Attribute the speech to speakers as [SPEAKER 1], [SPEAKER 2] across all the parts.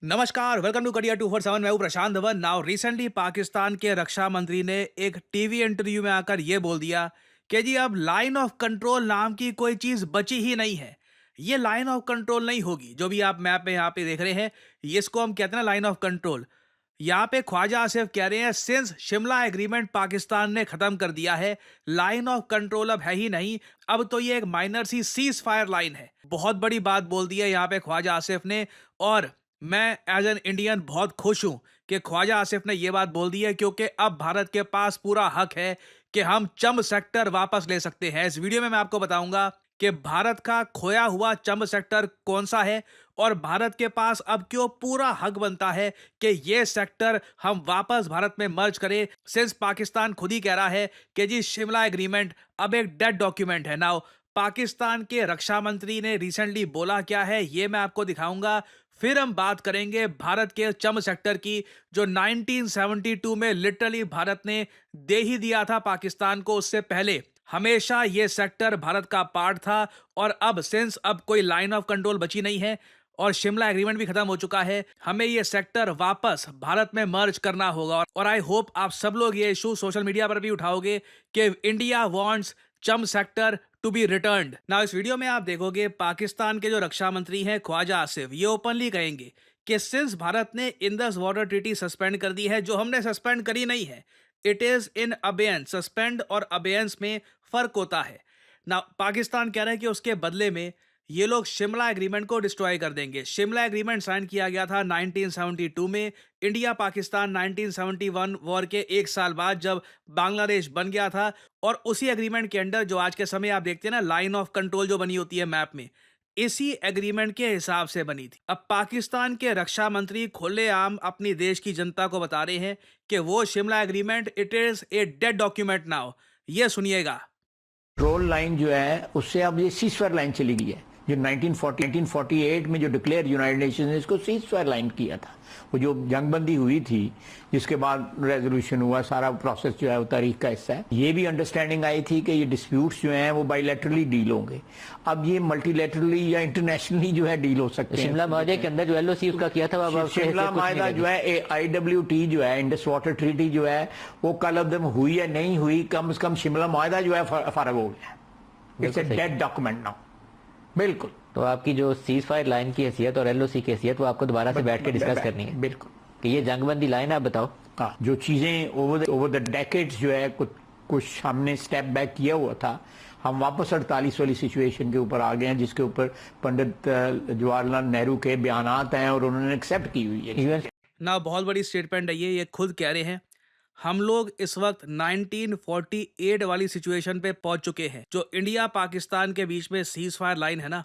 [SPEAKER 1] नमस्कार, welcome to career 247। मैं हूं प्रशांत धवन। नाउ रिसेंटली पाकिस्तान के रक्षा मंत्री ने एक टीवी इंटरव्यू में आकर ये बोल दिया कि जी अब लाइन ऑफ कंट्रोल नाम की कोई चीज बची ही नहीं है। ये लाइन ऑफ कंट्रोल नहीं होगी। जो भी आप मैप में यहाँ पे देख रहे हैं, ये इसको हम कहते हैं ना लाइन ऑफ कंट्रोल। यहाँ पे ख्वाजा आसिफ कह रहे हैं सिंस शिमला एग्रीमेंट पाकिस्तान ने खत्म कर दिया है, लाइन ऑफ कंट्रोल अब है ही नहीं। अब तो ये एक minor she cease fire line है। बहुत बड़ी बात बोल दी है यहाँ पे ख्वाजा आसिफ ने। और मैं एज एन इंडियन बहुत खुश हूं कि ख्वाजा आसिफ ने यह बात बोल दी है, क्योंकि अब भारत के पास पूरा हक है कि हम चंब सेक्टर वापस ले सकते हैं। इस वीडियो में मैं आपको बताऊंगा कि भारत का खोया हुआ चंब सेक्टर कौन सा है और भारत के पास अब क्यों पूरा हक बनता है कि ये सेक्टर हम वापस भारत में मर्ज करें, सिंस पाकिस्तान खुद ही कह रहा है कि जी शिमला एग्रीमेंट अब एक डेड डॉक्यूमेंट है। नाउ पाकिस्तान के रक्षा मंत्री ने रिसेंटली बोला क्या है, ये मैं आपको दिखाऊंगा। फिर हम बात करेंगे भारत के चम सेक्टर की, जो 1972 में लिटरली भारत ने दे ही दिया था पाकिस्तान को। उससे पहले हमेशा ये सेक्टर भारत का पार्ट था। और अब सिंस अब कोई लाइन ऑफ कंट्रोल बची नहीं है और शिमला एग्रीमेंट भी खत्म हो चुका है, हमें ये सेक्टर वापस भारत में मर्ज करना होगा। और आई होप आप सब लोग ये इशू सोशल मीडिया पर भी उठाओगे कि इंडिया वांट्स चम sector to be returned. Now इस वीडियो में आप देखोगे पाकिस्तान के जो रक्षा मंत्री हैं ख्वाजा आसिफ, ये ओपनली कहेंगे कि सिंस भारत ने इंडस वाटर ट्रीटी सस्पेंड कर दी है, जो हमने सस्पेंड करी नहीं है, it is in abeyance. Suspend और अबेयंस में फर्क होता है ना। पाकिस्तान कह रहा है कि उसके बदले में ये लोग शिमला एग्रीमेंट को डिस्ट्रॉय कर देंगे। शिमला एग्रीमेंट साइन किया गया था 1972 में। इंडिया पाकिस्तान 1971 वॉर के एक साल बाद जब बांग्लादेश बन गया था, और उसी एग्रीमेंट के अंडर जो आज के समय आप देखते हैं ना लाइन ऑफ कंट्रोल जो बनी होती है मैप में, इसी एग्रीमेंट के हिसाब से बनी थी। अब पाकिस्तान के रक्षा मंत्री खुलेआम अपनी देश की जनता को बता रहे हैं कि वो Shimla agreement it is a dead document now. ये सुनिएगा।
[SPEAKER 2] रोल लाइन जो है उससे अब ये सीजफायर लाइन चली गई है। जो 1948 में जो डिक्लेयर यूनाइटेड नेशन ने इसको सीजफायर लाइन किया था, वो जो जंगबंदी हुई थी जिसके बाद रेजोल्यूशन हुआ, सारा प्रोसेस जो है वो तारीख का हिस्सा है। ये भी अंडरस्टैंडिंग आई थी कि ये डिस्प्यूट्स जो हैं वो बायलैटरली डील होंगे। अब ये मल्टीलैटरली या इंटरनेशनली जो है डील हो सकते हैं।
[SPEAKER 3] शिमला माहदे के अंदर जो एलओसी उसका किया था, अब
[SPEAKER 2] शिमला माहदा जो है IWT जो है इंडस वाटर ट्रीटी जो है वो कल अदम हुई या नहीं हुई, कम से कम शिमला माहदा जो है फारग हो गया। It's a dead document now. बिल्कुल।
[SPEAKER 3] तो आपकी जो सीज फायर लाइन की हैसियत और एलओसी की हैसियत वो आपको दोबारा से बैठ के डिस्कस करनी है।
[SPEAKER 2] बिल्कुल
[SPEAKER 3] कि ये जंगबंदी लाइन है, आप बताओ।
[SPEAKER 2] हाँ, जो चीजें ओवर द डेकेड्स जो है कुछ हमने स्टेप बैक किया हुआ था, हम वापस 48 वाली सिचुएशन के ऊपर आ गए हैं, जिसके ऊपर पंडित जवाहरलाल नेहरू के बयानात हैं और उन्होंने एक्सेप्ट की हुई है।
[SPEAKER 1] ना बहुत बड़ी स्टेटमेंट है ये खुद कह रहे हैं हम लोग इस वक्त 1948 वाली सिचुएशन पे पहुंच चुके हैं। जो इंडिया पाकिस्तान के बीच में सीज फायर लाइन है ना,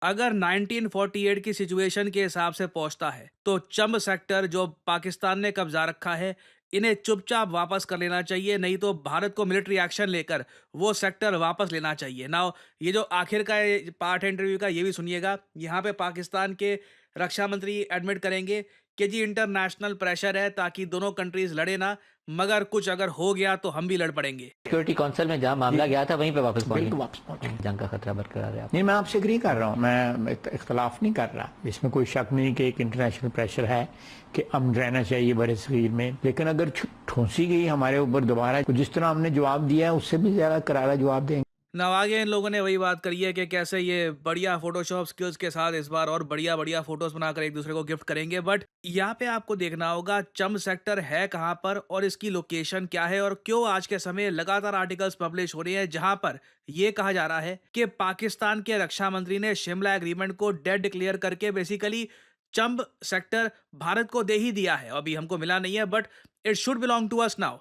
[SPEAKER 1] अगर 1948 की सिचुएशन के हिसाब से पहुंचता है तो चंब सेक्टर जो पाकिस्तान ने कब्जा रखा है, इन्हें चुपचाप वापस कर लेना चाहिए, नहीं तो भारत को मिलिट्री एक्शन लेकर वो सेक्टर वापस लेना चाहिए। नाउ ये जो आखिर का पार्ट है इंटरव्यू का, ये भी सुनिएगा। यहाँ पे पाकिस्तान के रक्षा मंत्री एडमिट करेंगे कि जी इंटरनेशनल प्रेशर है ताकि दोनों कंट्रीज लड़े ना, मगर कुछ अगर हो गया तो हम भी लड़ पड़ेंगे।
[SPEAKER 3] सिक्योरिटी काउंसिल में जहां मामला गया था वहीं पे वापस
[SPEAKER 2] पहुंचे।
[SPEAKER 3] जंग का खतरा बरकरार है।
[SPEAKER 2] नहीं, मैं आपसे एग्री कर रहा हूँ, मैं इख्तलाफ नहीं कर रहा। इसमें कोई शक नहीं कि एक इंटरनेशनल प्रेशर है कि अमन रहना चाहिए बड़े सगीर में, लेकिन अगर ठोंसी गई हमारे ऊपर दोबारा, तो जिस तरह हमने जवाब दिया है उससे भी ज्यादा करारा जवाब देंगे।
[SPEAKER 1] ना आगे इन लोगों ने वही बात करी है कि कैसे ये बढ़िया फोटोशॉप स्किल्स के साथ इस बार और बढ़िया बढ़िया फोटोज बनाकर एक दूसरे को गिफ्ट करेंगे। बट यहाँ पे आपको देखना होगा चम सेक्टर है कहाँ पर और इसकी लोकेशन क्या है, और क्यों आज के समय लगातार आर्टिकल्स पब्लिश हो रहे हैं जहां पर यह कहा जा रहा है कि पाकिस्तान के रक्षा मंत्री ने शिमला एग्रीमेंट को डेड डिक्लेयर करके बेसिकली चंब सेक्टर भारत को दे ही दिया है। अभी हमको मिला नहीं है, but it should belong to us now.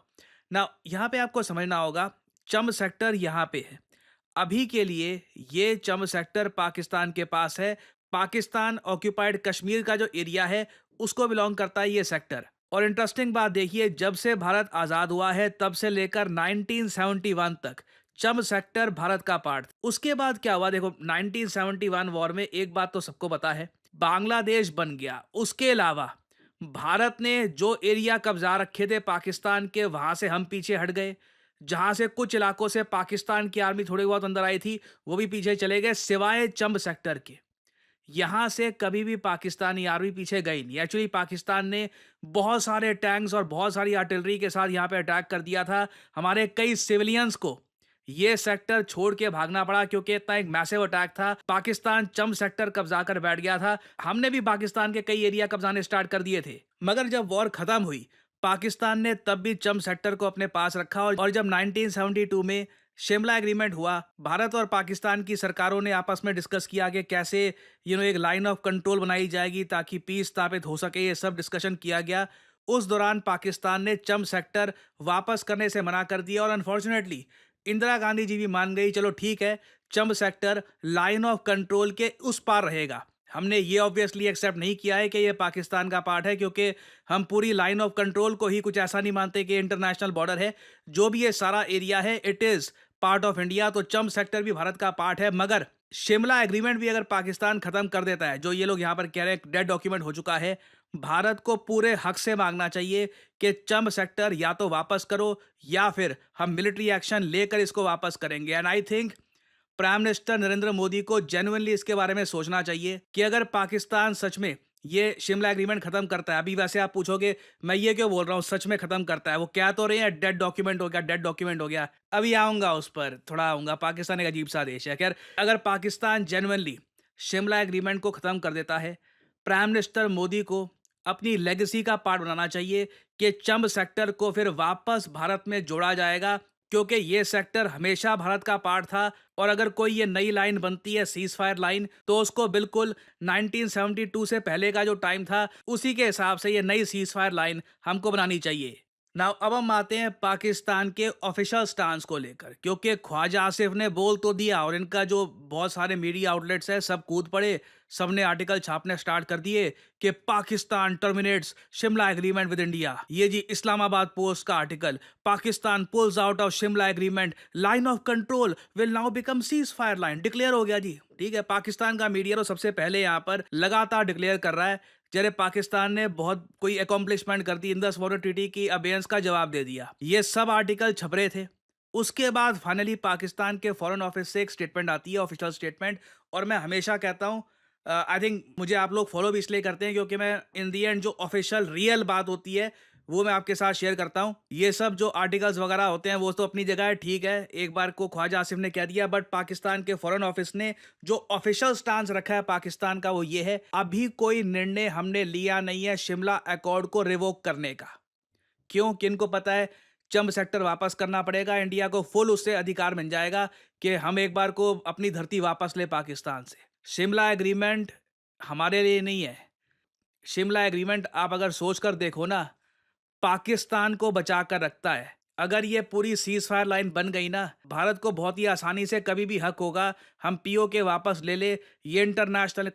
[SPEAKER 1] Now यहाँ पे आपको समझना होगा चंब सेक्टर यहाँ पे है। अभी के लिए ये चम सेक्टर पाकिस्तान के पास है। पाकिस्तान ऑक्यूपाइड कश्मीर का जो एरिया है उसको बिलोंग करता है ये सेक्टर। और इंटरेस्टिंग बात देखिए, जब से भारत आजाद हुआ है तब से लेकर 1971 तक चम सेक्टर भारत का पार्ट। उसके बाद क्या हुआ देखो, 1971 वॉर में एक बात तो सबको पता है, बांग्लादेश बन गया। उसके अलावा भारत ने जो एरिया कब्जा रखे थे पाकिस्तान के, वहां से हम पीछे हट गए। जहां से कुछ इलाकों से पाकिस्तान की आर्मी थोड़ी बहुत अंदर आई थी, वो भी पीछे चले गए सिवाय चंब सेक्टर के। यहाँ से कभी भी पाकिस्तानी आर्मी पीछे गई नहीं। एक्चुअली पाकिस्तान ने बहुत सारे टैंक्स और बहुत सारी आर्टिलरी के साथ यहाँ पे अटैक कर दिया था। हमारे कई सिविलियंस को ये सेक्टर छोड़ के भागना पड़ा क्योंकि इतना एक मैसिव अटैक था। पाकिस्तान चम सेक्टर कब्जा कर बैठ गया था। हमने भी पाकिस्तान के कई एरिया कब्जाने स्टार्ट कर दिए थे, मगर जब वॉर खत्म हुई पाकिस्तान ने तब भी चम सेक्टर को अपने पास रखा। और जब 1972 में शिमला एग्रीमेंट हुआ, भारत और पाकिस्तान की सरकारों ने आपस में डिस्कस किया कि कैसे एक लाइन ऑफ कंट्रोल बनाई जाएगी ताकि पीस स्थापित हो सके। ये सब डिस्कशन किया गया। उस दौरान पाकिस्तान ने चम सेक्टर वापस करने से मना कर दिया और अनफॉर्चुनेटली इंदिरा गांधी जी भी मान गई, चलो ठीक है, चम सेक्टर लाइन ऑफ कंट्रोल के उस पार रहेगा। हमने ये ऑब्वियसली एक्सेप्ट नहीं किया है कि ये पाकिस्तान का पार्ट है, क्योंकि हम पूरी लाइन ऑफ कंट्रोल को ही कुछ ऐसा नहीं मानते कि इंटरनेशनल बॉर्डर है। जो भी ये सारा एरिया है it is part of India. तो चम सेक्टर भी भारत का पार्ट है, मगर शिमला एग्रीमेंट भी अगर पाकिस्तान खत्म कर देता है, जो ये लोग यहाँ पर कह रहे हैं डेड डॉक्यूमेंट हो चुका है, भारत को पूरे हक से मांगना चाहिए कि चम सेक्टर या तो वापस करो या फिर हम मिलिट्री एक्शन लेकर इसको वापस करेंगे। And I think prime minister Narendra Modi को जेन्युइनली इसके बारे में सोचना चाहिए कि अगर पाकिस्तान सच में ये शिमला एग्रीमेंट खत्म करता है, अभी वैसे आप पूछोगे मैं ये क्यों बोल रहा हूँ, सच में खत्म करता है, वो क्या तो रहे हैं डेड डॉक्यूमेंट हो गया, डेड डॉक्यूमेंट हो गया। अभी आऊंगा उस पर, थोड़ा आऊंगा। पाकिस्तान एक अजीब सा देश है। खैर, अगर पाकिस्तान जेन्युइनली शिमला एग्रीमेंट को खत्म कर देता है, प्राइम मिनिस्टर मोदी को अपनी लेगेसी का पार्ट बनाना चाहिए कि चंब सेक्टर को फिर वापस भारत में जोड़ा जाएगा, क्योंकि ये सेक्टर हमेशा भारत का पार्ट था। और अगर कोई ये नई लाइन बनती है, सीज फायर लाइन, तो उसको बिल्कुल 1972 से पहले का जो टाइम था उसी के हिसाब से ये नई सीज फायर लाइन हमको बनानी चाहिए। नाउ अब हम आते हैं पाकिस्तान के ऑफिशियल स्टांस को लेकर, क्योंकि ख्वाजा आसिफ ने बोल तो दिया और इनका जो बहुत सारे मीडिया आउटलेट्स है सब कूद पड़े, सबने आर्टिकल छापने स्टार्ट कर दिए कि Pakistan terminates Shimla agreement with India. ये जी इस्लामाबाद पोस्ट का article, Pakistan pools out of Shimla agreement, line of control will now become cease fire line, declare हो गया जी। ठीक है, पाकिस्तान का मीडिया तो सबसे पहले यहाँ पर लगातार डिक्लेयर कर रहा है, जरे पाकिस्तान ने बहुत कोई अकॉम्प्लिशमेंट कर दी, इंदस वाटर ट्रीटी की अबेयंस का जवाब दे दिया। ये सब आर्टिकल छप रहे थे। उसके बाद फाइनली पाकिस्तान के फॉरेन ऑफिस से एक स्टेटमेंट आती है, ऑफिशियल स्टेटमेंट। और मैं हमेशा कहता हूँ, आई थिंक मुझे आप लोग फॉलो भी इसलिए करते हैं क्योंकि मैं इन दी एंड जो ऑफिशियल रियल बात होती है वो मैं आपके साथ शेयर करता हूँ। ये सब जो आर्टिकल्स वगैरह होते हैं वो तो अपनी जगह है, ठीक है, एक बार को ख्वाजा आसिफ ने कह दिया, बट पाकिस्तान के फॉरेन ऑफिस ने जो ऑफिशियल स्टांस रखा है पाकिस्तान का वो ये है, अभी कोई निर्णय हमने लिया नहीं है शिमला अकॉर्ड को रिवोक करने का। क्यों? किनको पता है चंब सेक्टर वापस करना पड़ेगा, इंडिया को फुल उससे अधिकार मिल जाएगा कि हम एक बार को अपनी धरती वापस ले पाकिस्तान से। शिमला एग्रीमेंट हमारे लिए नहीं है। शिमला एग्रीमेंट आप अगर सोच कर देखो ना, पाकिस्तान को बचा कर रखता है। अगर ये पूरी सीज फायर लाइन बन गई ना, भारत को बहुत ही आसानी से कभी भी हक होगा हम पीओके वापस ले ले। ये इंटरनेशनल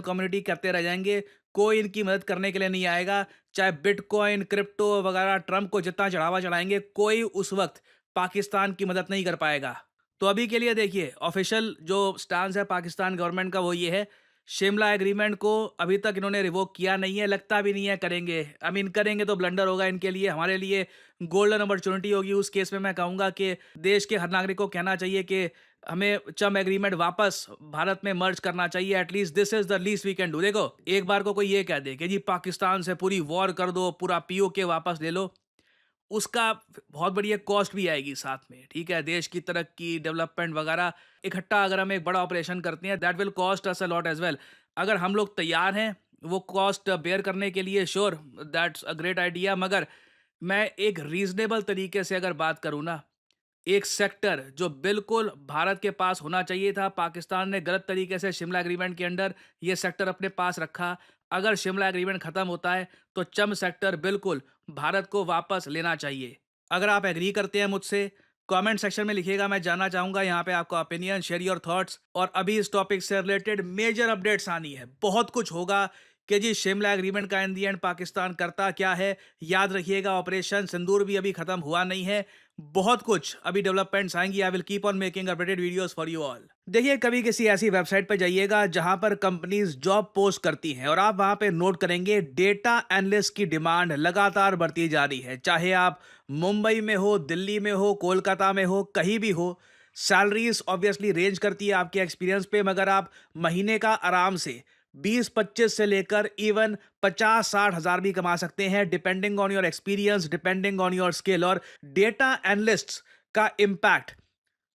[SPEAKER 1] कम्युनिटी करते रह जाएंगे, कोई इनकी मदद करने के लिए नहीं आएगा। चाहे बिटकॉइन, क्रिप्टो वगैरह ट्रंप को जितना चढ़ावा चढ़ाएंगे, कोई उस वक्त पाकिस्तान की मदद नहीं कर पाएगा। तो अभी के लिए देखिए, ऑफिशियल जो स्टांस है पाकिस्तान गवर्नमेंट का वो ये है, शिमला एग्रीमेंट को अभी तक इन्होंने रिवोक किया नहीं है, लगता भी नहीं है करेंगे। आई मीन करेंगे तो ब्लंडर होगा इनके लिए, हमारे लिए गोल्डन अपॉर्चुनिटी होगी। उस केस में मैं कहूँगा कि देश के हर नागरिक को कहना चाहिए कि हमें चम एग्रीमेंट वापस भारत में मर्ज करना चाहिए। At least this is the least we can do. देखो, एक बार को कोई ये कह दे कि जी पाकिस्तान से पूरी वॉर कर दो, पूरा पीओके वापस ले लो, उसका बहुत बढ़िया कॉस्ट भी आएगी साथ में। ठीक है, देश की तरक्की, डेवलपमेंट वगैरह इकट्ठा अगर हम एक बड़ा ऑपरेशन करते हैं, that will cost us a lot as well. अगर हम लोग तैयार हैं वो कॉस्ट बेयर करने के लिए, sure, that's a great idea. मगर मैं एक रीजनेबल तरीके से अगर बात करूँ ना, एक सेक्टर जो बिल्कुल भारत के पास होना चाहिए था, पाकिस्तान ने गलत तरीके से शिमला एग्रीमेंट के अंडर ये सेक्टर अपने पास रखा। अगर शिमला एग्रीमेंट खत्म होता है तो चम सेक्टर बिल्कुल भारत को वापस लेना चाहिए। अगर आप एग्री करते हैं मुझसे, कमेंट सेक्शन में लिखिएगा, मैं जानना चाहूंगा यहाँ पे आपका ओपिनियन, शेयर योर थॉट्स। और अभी इस टॉपिक से रिलेटेड मेजर अपडेट्स आनी है, बहुत कुछ होगा कि जी शिमला एग्रीमेंट का इन दी एंड पाकिस्तान करता क्या है। याद रखिएगा, ऑपरेशन सिंदूर भी अभी खत्म हुआ नहीं है, बहुत कुछ अभी डेवलपमेंट्स आएंगी। I will keep on making updated videos for you all. देखिए, कभी किसी ऐसी वेबसाइट पर जाइएगा जहां पर कंपनीज जॉब पोस्ट करती हैं और आप वहां पे नोट करेंगे डेटा एनालिस्ट की डिमांड लगातार बढ़ती जा रही है। चाहे आप मुंबई में हो, दिल्ली में हो, कोलकाता में हो, कहीं भी हो, सैलरीज ऑब्वियसली रेंज करती है आपके एक्सपीरियंस पे, मगर आप महीने का आराम से 20-25 से लेकर इवन 50-60 हज़ार भी कमा सकते हैं, depending on your experience, depending on your skill. और डेटा एनालिस्ट्स का इम्पैक्ट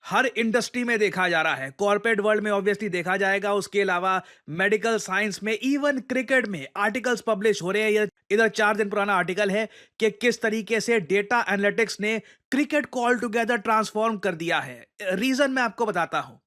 [SPEAKER 1] हर इंडस्ट्री में देखा जा रहा है। कॉर्पोरेट वर्ल्ड में ऑब्वियसली देखा जाएगा, उसके अलावा मेडिकल साइंस में, इवन क्रिकेट में आर्टिकल्स पब्लिश हो रहे हैं। इधर 4 दिन पुराना आर्टिकल है कि किस तरीके से डेटा एनालिटिक्स ने क्रिकेट को ऑल टुगेदर ट्रांसफॉर्म कर दिया है। रीजन मैं आपको बताता हूं।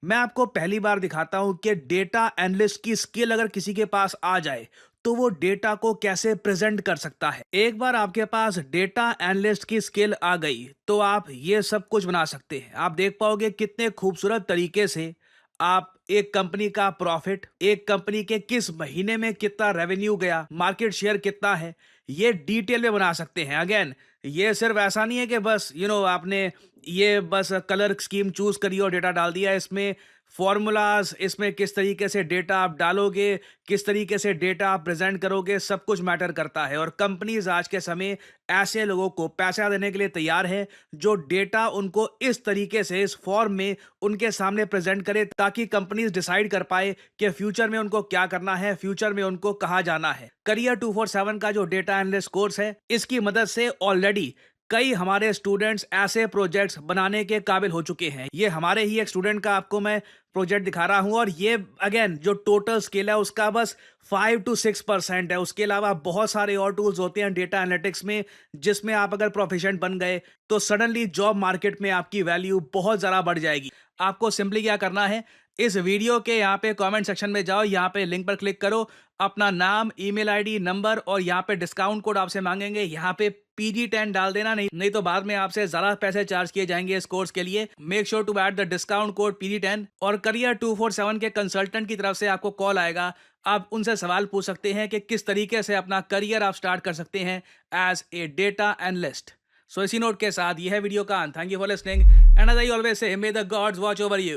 [SPEAKER 1] मैं आपको पहली बार दिखाता हूं कि डेटा एनालिस्ट की स्किल अगर किसी के पास आ जाए तो वो डेटा को कैसे प्रेजेंट कर सकता है। एक बार आपके पास डेटा एनालिस्ट की स्किल आ गई तो आप ये सब कुछ बना सकते हैं। आप देख पाओगे कितने खूबसूरत तरीके से आप एक कंपनी का प्रॉफिट, एक कंपनी के किस महीने में कितना रेवेन्यू गया, मार्केट शेयर कितना है, ये डिटेल में बना सकते हैं। अगेन, ये सिर्फ ऐसा नहीं है कि बस आपने ये बस कलर स्कीम चूज करी और डेटा डाल दिया। इसमें फॉर्मूलाज, इसमें किस तरीके से डेटा आप डालोगे, किस तरीके से डेटा आप प्रेजेंट करोगे, सब कुछ मैटर करता है। और कंपनीज आज के समय ऐसे लोगों को पैसा देने के लिए तैयार है जो डेटा उनको इस तरीके से, इस फॉर्म में उनके सामने प्रेजेंट करे, ताकि कंपनीज डिसाइड कर पाए कि फ्यूचर में उनको क्या करना है, फ्यूचर में उनको कहाँ जाना है। करियर 247 का जो डेटा एनालिस्ट कोर्स है, इसकी मदद से ऑलरेडी कई हमारे स्टूडेंट्स ऐसे प्रोजेक्ट्स बनाने के काबिल हो चुके हैं। ये हमारे ही एक स्टूडेंट का आपको मैं प्रोजेक्ट दिखा रहा हूं, और ये अगेन जो टोटल स्केल है उसका बस 5 to 6% है। उसके अलावा बहुत सारे और टूल्स होते हैं डेटा एनालिटिक्स में, जिसमें आप अगर प्रोफिशिएंट बन गए तो सडनली जॉब मार्केट में आपकी वैल्यू बहुत ज़्यादा बढ़ जाएगी। आपको सिंपली क्या करना है, इस वीडियो के यहाँ पे कमेंट सेक्शन में जाओ, यहाँ पे लिंक पर क्लिक करो, अपना नाम, ईमेल आईडी, नंबर और यहाँ पे डिस्काउंट कोड आपसे मांगेंगे, यहाँ पे PG10 डाल देना, नहीं तो बाद में आपसे ज़्यादा पैसे चार्ज किए जाएंगे इस कोर्स के लिए। Make sure to add the discount code PG10। और करियर 247 के कंसल्टेंट की तरफ से आपको कॉल आएगा, आप उनसे सवाल पूछ सकते हैं कि किस तरीके से अपना करियर आप स्टार्ट कर सकते हैं as a data analyst. So इसी नोट के साथ यह है वीडियो का अंत। Thank you for listening and as I always say, may the gods watch over you.